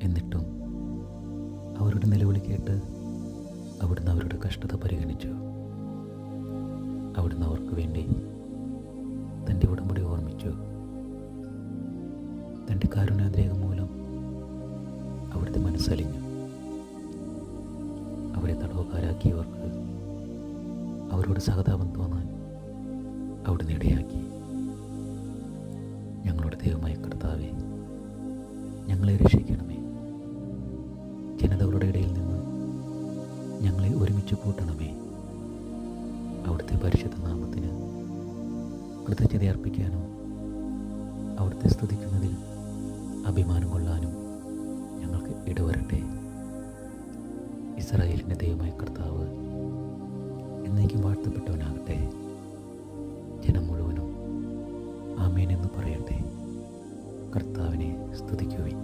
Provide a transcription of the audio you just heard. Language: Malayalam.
എന്നിട്ടും അവരുടെ നിലവിളി കേട്ട് അവിടുന്ന് അവരുടെ കഷ്ടത പരിഗണിച്ചു. അവിടുന്ന് അവർക്ക് വേണ്ടി തൻ്റെ ഉടമ്പടി ഓർമ്മിച്ചു. തൻ്റെ കാരുണ്യാതിരേകം മൂലം അവിടുത്തെ മനസ്സലിഞ്ഞു. അവരെ തടവുകാരാക്കിയവർക്ക് അവരോട് സഹതാപം തോന്നാൻ അവിടുന്ന് ഇടയാക്കി. ഞങ്ങളുടെ ദൈവമായ കർത്താവേ, ഞങ്ങളെ രക്ഷിക്കണമേ. ജനതകളുടെ ഇടയിൽ നിന്ന് ഞങ്ങളെ ഒരുമിച്ച് കൂട്ടണമേ. അവിടുത്തെ പരിശുദ്ധ നാമത്തിന് കൃതജ്ഞത അർപ്പിക്കാനും അവിടുത്തെ സ്തുതിക്കുന്നതിൽ അഭിമാനം കൊള്ളാനും ഞങ്ങൾക്ക് ഇടവരട്ടെ. ഇസ്രായേലിൻ്റെ ദൈവമായ കർത്താവ് എന്നേക്കും വാഴ്ത്തപ്പെട്ടവനാകട്ടെ. ജനം മുഴുവനും ആമേൻ എന്ന് പറയട്ടെ. കർത്താവിനെ സ്തുതിക്കുവിൻ.